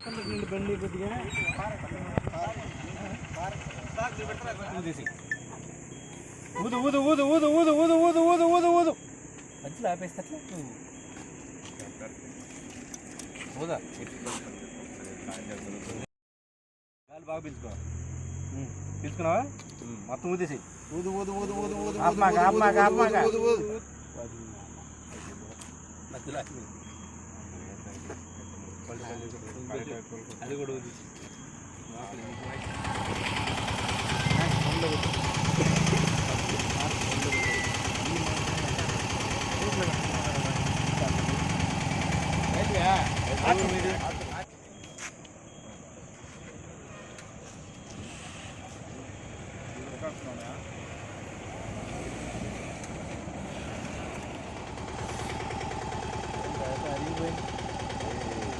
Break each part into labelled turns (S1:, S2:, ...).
S1: బండి కొద్దిగా ఊదు ఊదు ఊదు ఊదు ఊదు ఊదు ఊదు ఊదు ఊదు ఊదు మధ్యలో ఆపేస్తే ఊదా గాలి బాగా పీల్చుకో పీల్చుకున్నావా మొత్తం ఊదేసి ఊదు ఊదు ఊదు ఊదు ఊదు మధ్యలో అది కూడా ఊది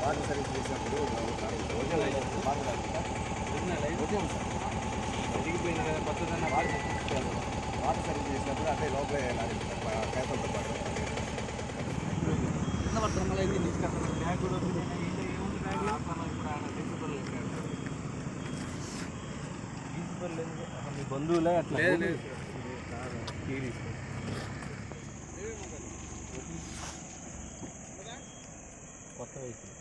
S1: వాటర్ సర్వీస్ చేసినప్పుడు జరిగిపోయింది కదా కొత్తదన్న వాటర్ సర్వీస్ చేసినప్పుడు అదే లోపల పేపర్తో పాటు బ్యాగ్ కూడా మీ బంధువులే అట్లా కొత్త వెహికల్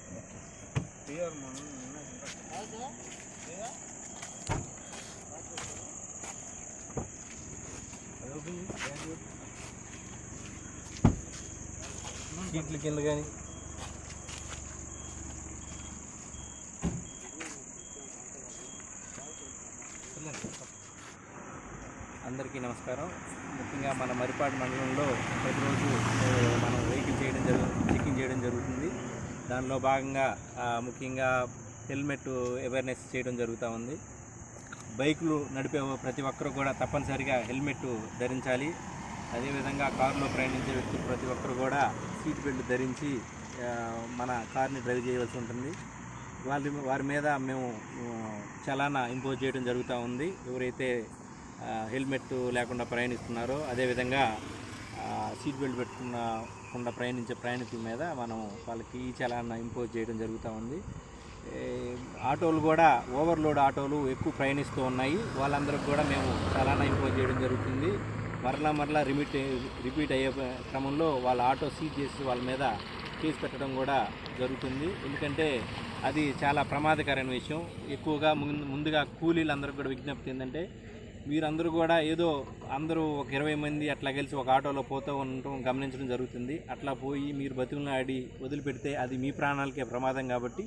S1: సీట్ల కింద కానీ అందరికీ నమస్కారం. ముఖ్యంగా మన మరిపాడు మండలంలో ప్రతిరోజు మనం వెహికల్ చెకింగ్ చేయడం జరుగుతుంది. దానిలో భాగంగా ముఖ్యంగా హెల్మెట్ అవేర్నెస్ చేయడం జరుగుతూ ఉంది. బైకులు నడిపే ప్రతి ఒక్కరు కూడా తప్పనిసరిగా హెల్మెట్ ధరించాలి. అదేవిధంగా కారులో ప్రయాణించే వ్యక్తులు ప్రతి ఒక్కరు కూడా సీట్ బెల్ట్ ధరించి మన కార్ని డ్రైవ్ చేయవలసి ఉంటుంది. వారి మీద మేము చలానా ఇంపోజ్ చేయడం జరుగుతూ ఉంది. ఎవరైతే హెల్మెట్ లేకుండా ప్రయాణిస్తున్నారో అదేవిధంగా సీట్ బెల్ట్ పెట్టుకుండా ప్రయాణించే ప్రయాణికుల మీద మనం వాళ్ళకి ఈ చలానా ఇంపోజ్ చేయడం జరుగుతూ ఉంది. ఆటోలు కూడా ఓవర్లోడ్ ఆటోలు ఎక్కువ ప్రయాణిస్తూ ఉన్నాయి. వాళ్ళందరికీ కూడా మేము చలానా ఇంపోజ్ చేయడం జరుగుతుంది. మరలా రిపీట్ అయ్యే క్రమంలో వాళ్ళ ఆటో సీజ్ చేసి వాళ్ళ మీద కేసు పెట్టడం కూడా జరుగుతుంది. ఎందుకంటే అది చాలా ప్రమాదకరమైన విషయం. ఎక్కువగా ముందుగా కూలీలందరికీ కూడా విజ్ఞప్తి ఏంటంటే మీరందరూ కూడా అందరూ ఒక 20 మంది అట్లా కలిసి ఒక ఆటోలో పోతూ ఉండటం గమనించడం జరుగుతుంది. అట్లా పోయి మీరు బతుకులాడి వదిలిపెడితే అది మీ ప్రాణాలకే ప్రమాదం. కాబట్టి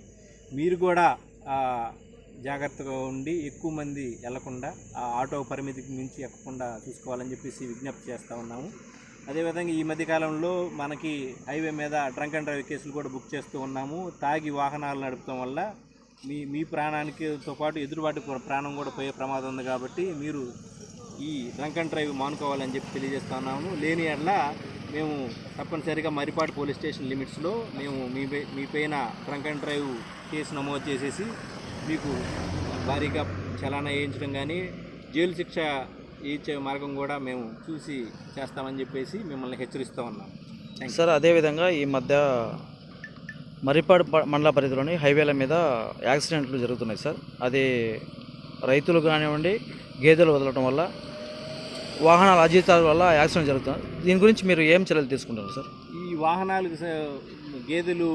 S1: మీరు కూడా జాగ్రత్తగా ఉండి ఎక్కువ మంది వెళ్లకుండా ఆ ఆటో పరిమితికి మించి ఎక్కకుండా చూసుకోవాలని చెప్పేసి విజ్ఞప్తి చేస్తూ ఉన్నాము. అదేవిధంగా ఈ మధ్యకాలంలో మనకి హైవే మీద డ్రంక్ అండ్ డ్రైవ్ కేసులు కూడా బుక్ చేస్తూ ఉన్నాము. తాగి వాహనాలు నడపడం వల్ల మీ ప్రాణానికితో పాటు ఎదురుబాటు ప్రాణం కూడా పోయే ప్రమాదం ఉంది. కాబట్టి మీరు ఈ డ్రంక్ అండ్ డ్రైవ్ మానుకోవాలని చెప్పి తెలియజేస్తున్నాము. లేని యెడల మేము తప్పనిసరిగా మరిపాడు పోలీస్ స్టేషన్ లిమిట్స్లో మేము మీ పైన డ్రంక్ అండ్ డ్రైవ్ కేసు నమోదు చేసేసి మీకు భారీగా చలానా వేయించడం కానీ జైలు శిక్ష ఇచ్చే మార్గం కూడా మేము చూసి చేస్తామని చెప్పేసి మిమ్మల్ని హెచ్చరిస్తూ ఉన్నాం.
S2: సార్, అదేవిధంగా ఈ మధ్య మరిపాడు మండల పరిధిలోని హైవేల మీద యాక్సిడెంట్లు జరుగుతున్నాయి సార్. అది రైతులు కానివ్వండి, గేదెలు వదలటం వల్ల, వాహనాల అజీతాల వల్ల యాక్సిడెంట్ జరుగుతుంది. దీని గురించి మీరు ఏం చర్యలు తీసుకుంటారు సార్?
S1: ఈ వాహనాలకు గేదెలు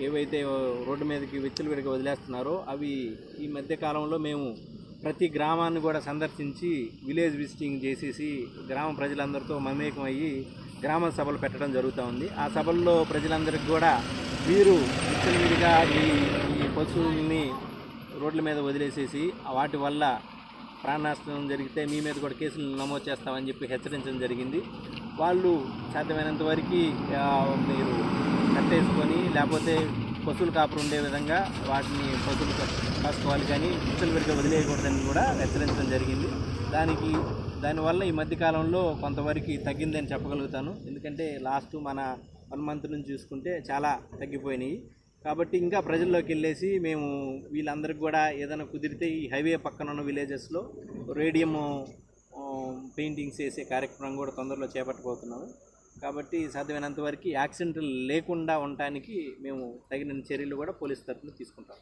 S1: ఏవైతే రోడ్డు మీదకి విచ్చలవిడిగా వదిలేస్తున్నారో అవి ఈ మధ్య కాలంలో మేము ప్రతి గ్రామాన్ని కూడా సందర్శించి విలేజ్ విజిటింగ్ చేసేసి గ్రామ ప్రజలందరితో మమేకం అయ్యి గ్రామ సభలు పెట్టడం జరుగుతూ ఉంది. ఆ సభల్లో ప్రజలందరికీ కూడా మీరు విచ్చలవిడిగా ఈ పశువుల్ని రోడ్ల మీద వదిలేసేసి వాటి వల్ల ప్రాణనష్టం జరిగితే మీ మీద కూడా కేసులు నమోదు చేస్తామని చెప్పి హెచ్చరించడం జరిగింది. వాళ్ళు సాధ్యమైనంత వరకు మీరు కట్టేసుకొని లేకపోతే పశువులు కాపురు ఉండే విధంగా వాటిని పశువులు కాసుకోవాలి, కానీ విచ్చలవిడిగా వదిలేయకూడదని కూడా హెచ్చరించడం జరిగింది. దానివల్ల ఈ మధ్యకాలంలో కొంతవరకు తగ్గిందని చెప్పగలుగుతాను. ఎందుకంటే లాస్ట్ మన 1 మంత్ నుంచి చూసుకుంటే చాలా తగ్గిపోయినాయి. కాబట్టి ఇంకా ప్రజల్లోకి వెళ్ళేసి మేము వీళ్ళందరికీ కూడా ఏదైనా కుదిరితే ఈ హైవే పక్కన ఉన్న విలేజెస్లో రేడియం పెయింటింగ్స్ వేసే కార్యక్రమం కూడా తొందరలో చేపట్టబోతున్నాము. కాబట్టి సాధ్యమైనంత వరకు యాక్సిడెంట్లు లేకుండా ఉండటానికి మేము తగిన చర్యలు కూడా పోలీస్ తరఫున తీసుకుంటాం.